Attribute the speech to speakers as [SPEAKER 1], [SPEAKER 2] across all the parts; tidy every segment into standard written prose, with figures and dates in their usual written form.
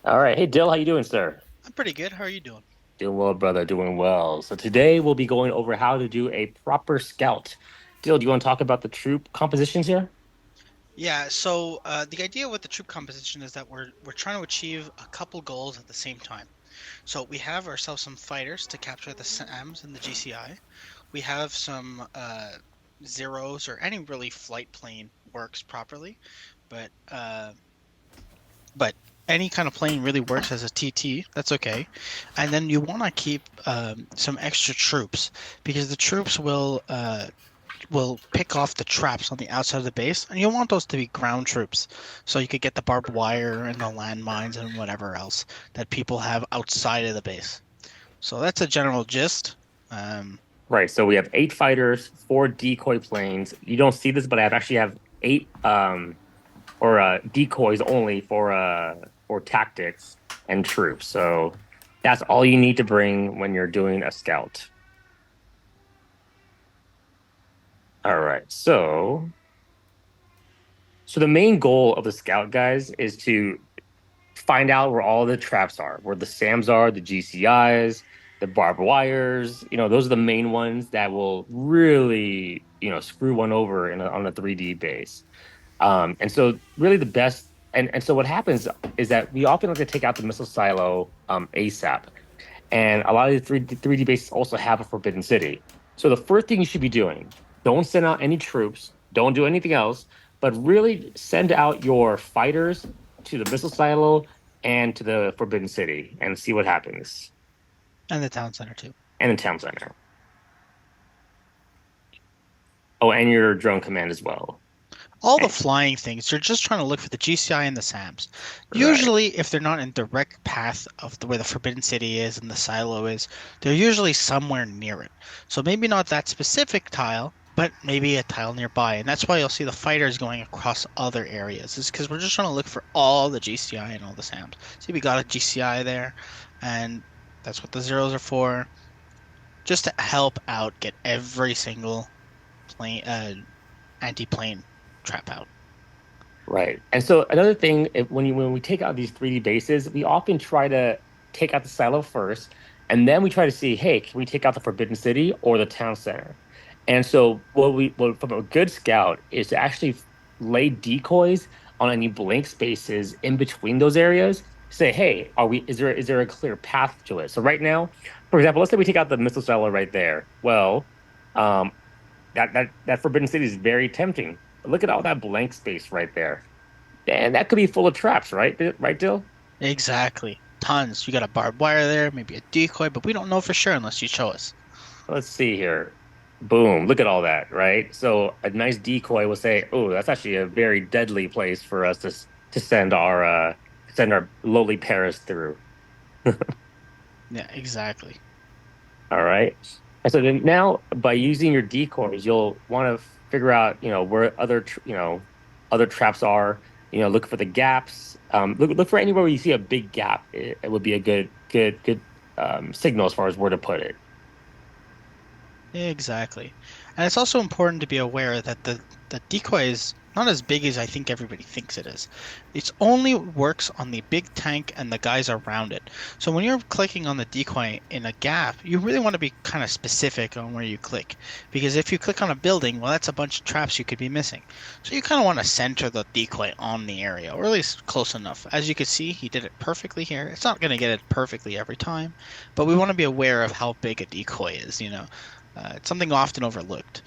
[SPEAKER 1] All right. Hey, Dill, how you doing, sir?
[SPEAKER 2] I'm pretty good. How are you doing?
[SPEAKER 1] Doing well, brother. Doing well. So today we'll be going over how to do a proper scout. Dill, do you want to talk about the troop compositions here?
[SPEAKER 2] Yeah, so the idea with the troop composition is that we're trying to achieve a couple goals at the same time. So we have ourselves some fighters to capture the SAMs and the GCI. We have some zeros or any really flight plane works properly, but but any kind of plane really works as a TT. That's okay. And then you want to keep some extra troops because the troops will pick off the traps on the outside of the base, and you want those to be ground troops, so you could get the barbed wire and the landmines and whatever else that people have outside of the base. So that's a general gist. Um,
[SPEAKER 1] Right. So we have 8 fighters, 4 decoy planes. You don't see this, but I actually have eight or decoys only for tactics and troops. So that's all you need to bring when you're doing a scout. All right. So the main goal of the scout guys is to find out where all the traps are, where the SAMs are, the GCIs, the barbed wires. Those are the main ones that will really, screw one over on a 3D base. And so really the best and so what happens is that we often like to take out the missile silo ASAP. And a lot of the 3D bases also have a Forbidden City. So the first thing you should be doing, don't send out any troops, don't do anything else, but really send out your fighters to the missile silo and to the Forbidden City and see what happens.
[SPEAKER 2] and the town center too.
[SPEAKER 1] And the town center. Oh, and your drone command as well.
[SPEAKER 2] All the
[SPEAKER 1] And,
[SPEAKER 2] flying things, you're just trying to look for the GCI and the SAMs.
[SPEAKER 1] right.
[SPEAKER 2] Usually, if they're not in direct path of where the Forbidden City is and the silo is, they're usually somewhere near it. So maybe not that specific tile, but maybe a tile nearby. And that's why you'll see the fighters going across other areas. Is because we're just trying to look for all the GCI and all the SAMs. See, we got a GCI there, and that's what the zeros are for. Just to help out get every single plane, anti-plane trap out.
[SPEAKER 1] Right. And so another thing, when we take out these 3D bases, we often try to take out the silo first, and then we try to see, hey, can we take out the Forbidden City or the town center? And so what from a good scout is to actually lay decoys on any blank spaces in between those areas. Say, hey, is there a clear path to it? So right now, for example, let's say we take out the missile silo right there. Well, um, that Forbidden City is very tempting. Look at all that blank space right there. And that could be full of traps, right? Right, Dill?
[SPEAKER 2] Exactly. Tons. You got a barbed wire there, maybe a decoy, but we don't know for sure unless you show us.
[SPEAKER 1] Let's see here. Boom. Look at all that, right? So a nice decoy will say, "Oh, that's actually a very deadly place for us to send our lowly Paris through."
[SPEAKER 2] Yeah, exactly.
[SPEAKER 1] All right. And so then now by using your decoys, you'll want to figure out, where other traps are, look for the gaps. Look for anywhere where you see a big gap. It would be a good signal as far as where to put it.
[SPEAKER 2] Exactly. And it's also important to be aware that the decoy is not as big as I think everybody thinks it is. It only works on the big tank and the guys around it. So when you're clicking on the decoy in a gap, you really want to be kind of specific on where you click. Because if you click on a building, well, that's a bunch of traps you could be missing. So you kind of want to center the decoy on the area, or at least close enough. As you can see, he did it perfectly here. It's not going to get it perfectly every time, but we want to be aware of how big a decoy is. It's something often overlooked.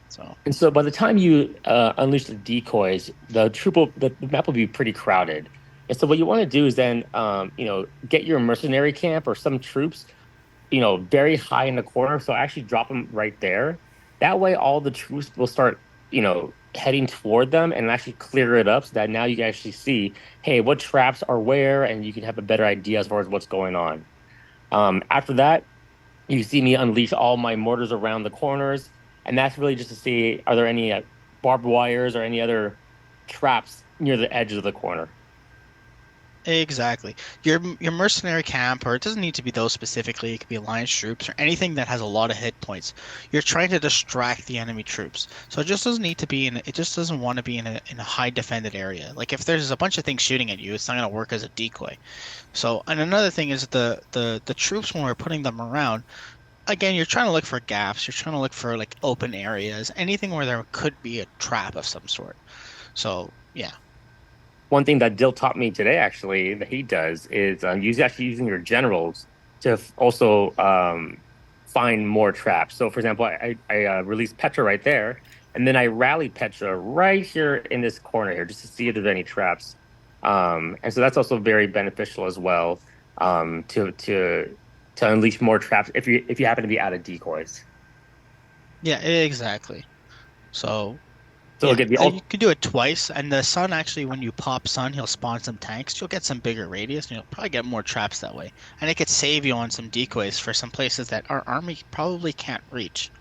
[SPEAKER 2] So,
[SPEAKER 1] And so by the time you unleash the decoys, the map will be pretty crowded. And so what you want to do is then get your mercenary camp or some troops, very high in the corner. So actually drop them right there. That way all the troops will start, heading toward them and actually clear it up so that now you can actually see, hey, what traps are where, and you can have a better idea as far as what's going on. After that, you see me unleash all my mortars around the corners, and that's really just to see are there any barbed wires or any other traps near the edges of the corner.
[SPEAKER 2] Exactly. Your mercenary camp, or it doesn't need to be those specifically. It could be alliance troops or anything that has a lot of hit points. You're trying to distract the enemy troops, so it just doesn't need to be in. It just doesn't want to be in a high defended area. Like if there's a bunch of things shooting at you, it's not going to work as a decoy. So, and another thing is the troops when we're putting them around. Again, you're trying to look for gaps. You're trying to look for like open areas, anything where there could be a trap of some sort. So yeah.
[SPEAKER 1] One thing that Dill taught me today, actually, that he does is actually using your generals to also find more traps. So, for example, I released Petra right there, and then I rallied Petra right here in this corner here just to see if there's any traps. And so that's also very beneficial as well, to unleash more traps if you happen to be out of decoys.
[SPEAKER 2] Yeah, exactly. So
[SPEAKER 1] So
[SPEAKER 2] yeah,
[SPEAKER 1] again, the
[SPEAKER 2] you can do it twice, and the sun actually, when you pop sun, he'll spawn some tanks. You'll get some bigger radius, and you'll probably get more traps that way. And it could save you on some decoys for some places that our army probably can't reach.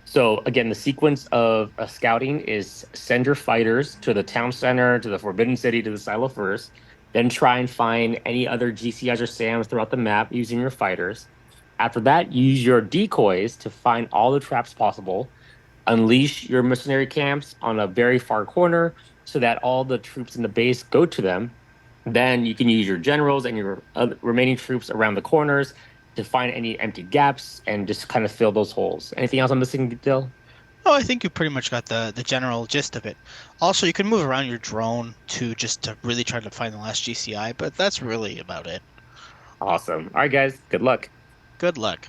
[SPEAKER 1] So again, the sequence of scouting is send your fighters to the town center, to the Forbidden City, to the silo first. Then try and find any other GCIs or SAMs throughout the map using your fighters. After that, use your decoys to find all the traps possible. Unleash your mercenary camps on a very far corner so that all the troops in the base go to them. Then you can use your generals and your remaining troops around the corners to find any empty gaps and just kind of fill those holes. Anything else I'm missing, Dill?
[SPEAKER 2] Oh, I think you pretty much got the general gist of it. Also, you can move around your drone to really try to find the last GCI, but that's really about it.
[SPEAKER 1] Awesome. All right, guys. Good luck.
[SPEAKER 2] Good luck.